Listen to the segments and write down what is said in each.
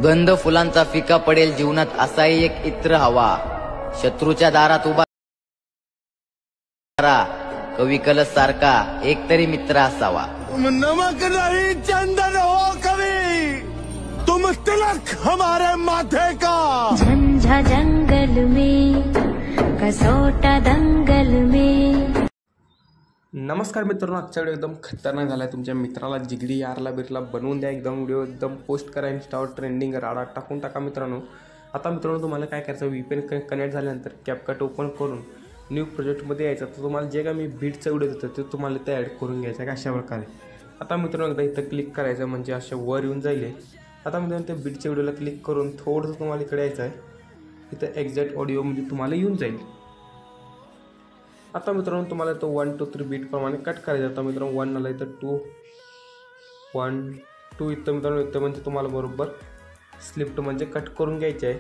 गंध फुलांचा फिका पडेल जीवनात असाही एक इत्र हवा. शत्रूच्या दारात उभा कवी कलश सारखा एक तरी मित्र असावा. नमक नहीं चंदन हो कभी तुम तिलक हमारे माथे का. झंझा जंगल में कसोटा दंगल में. नमस्कार मित्रांनो, आजचा व्हिडिओ एकदम खतरनाक झाला आहे. तुमच्या मित्राला जिगरी यारला बिरला बनवून द्या, एकदम व्हिडिओ एकदम पोस्ट करा, इंस्टावर ट्रेंडिंग राडा टाकून टाका मित्रांनो. आता मित्रांनो तुम्हाला काय करायचं, VPN कनेक्ट झाल्यानंतर कॅपकट ओपन करून न्यू प्रोजेक्टमध्ये यायचं. तर तुम्हाला जे काय मी बीटचा व्हिडिओ देतो ते तुम्हाला ते ॲड करून घ्यायचं आहे अशा प्रकारे. आता मित्रांनो एकदा इथं क्लिक करायचं म्हणजे अशा वर येऊन जाईल. आता मित्रांनो त्या बीटच्या व्हिडिओला क्लिक करून थोडंसं तुम्हाला इकडे यायचं आहे. इथं एक्झॅक्ट ऑडिओ म्हणजे तुम्हाला येऊन जाईल. आता मित्रांनो तुम्हाला तो 1 2 3 बीट प्रमाणे कट करायचं. आता मित्रांनो 1 आला, इथं 2 1 2 इथं मित्रांनो इथं म्हणजे तुम्हाला बरोबर स्लिफ्ट म्हणजे कट करून घ्यायचे आहे.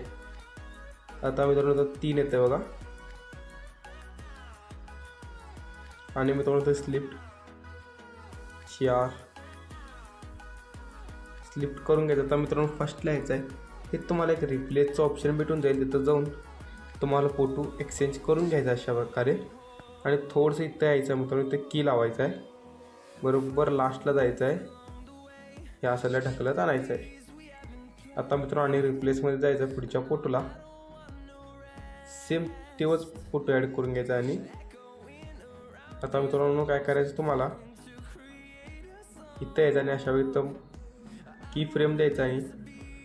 आता मित्रांनो इथं 3 येते बघा, आणि मित्रांनो इथं स्लिफ्ट 4 स्लिफ्ट करून घ्यायचं. आता मित्रांनो फर्स्ट लिहायचं आहे. हे तुम्हाला एक रिप्लेसचं ऑप्शन भेटून जाईल. तिथं जाऊन तुम्हाला फोटो एक्सचेंज करून घ्यायचा अशा प्रकारे, आणि थोडंसं इथं यायचं मित्रांनो, इथं की लावायचं आहे. बरोबर लास्टला जायचं आहे, ह्या साईडला ढकलत आणायचं आहे. आता मित्रांनो आणि रिप्लेसमध्ये जायचं पुढच्या फोटोला, सेम तेव्हाच फोटो ॲड करून घ्यायचा. आणि आता मित्रांनो काय करायचं, तुम्हाला इथं यायचं आणि अशा वेळी इथं की फ्रेम द्यायचा आणि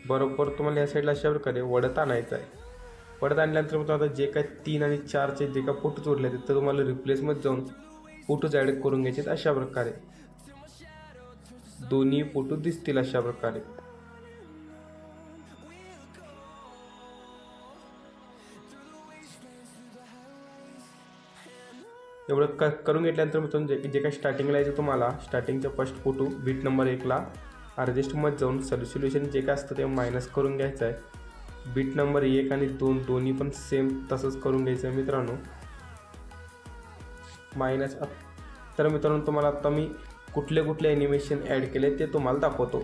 बरोबर तुम्हाला या साईडला अशा प्रकारे वडत आणायचं आहे. वडत आणल्यानंतर मग आता जे काय 3 आणि 4चे जे काय फोटोज उरले तर तुम्हाला रिप्लेसमध्ये जाऊन फोटोज ॲड करून घ्यायचे अशा प्रकारे. दोन्ही फोटो दिसतील अशा प्रकारे. एवढं करून घेतल्यानंतर मित्रांनो जे काय स्टार्टिंगला यायचं तुम्हाला स्टार्टिंगचा फर्स्ट फोटो बीट नंबर 1ला ॲडजस्टमध्ये जाऊन सॉल्युशन जे काय असतं ते मायनस करून घ्यायचं आहे. बीट नंबर 1 आणि 2 दोन्ही पण सेम तसंच करून घ्यायचं आहे मित्रांनो, मायनस. तर मित्रांनो तुम्हाला आता मी कुठले ॲनिमेशन ॲड केले ते तुम्हाला दाखवतो.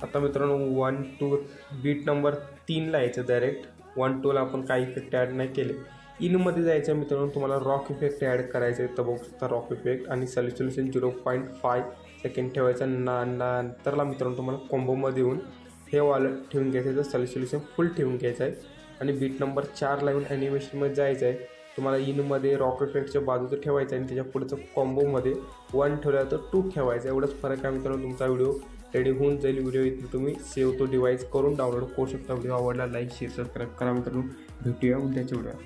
आता मित्रांनो 1 2 बीट नंबर 3ला यायचं डायरेक्ट. 1 2ला आपण काही इफेक्ट ॲड नाही केले. इनमध्ये जायचं मित्रांनो, तुम्हाला रॉक इफेक्ट ॲड करायचं आहे. तर बघू शकता रॉक इफेक्ट, आणि सॉल्युशन 0.5 सेकंड ठेवायचं. नंतरला मित्रांनो तुम्हाला कॉम्बोमध्ये येऊन हे वालं ठेवून घ्यायचं आहे. तर सॉल्युशन फुल ठेवून घ्यायचं आहे. आणि बीट नंबर 4ला येऊन ॲनिमेशनमध्ये जायचं आहे. तुम्हाला इनमध्ये रॉक इफेक्टच्या बाजूचं ठेवायचं आहे, आणि त्याच्या पुढचं कॉम्बोमध्ये 1 ठेवला तर 2 ठेवायचं. एवढंच फरक आहे मित्रांनो. तुमचा व्हिडिओ रेडी होऊन जाईल. व्हिडिओ इथे तुम्ही सेव्ह तो डिवाइस करून डाउनलोड करू शकता. व्हिडिओ आवडला लाईक शेअर सबस्क्राईब करा मित्रांनो. भेटूया उद्याच्या व्हिडिओ.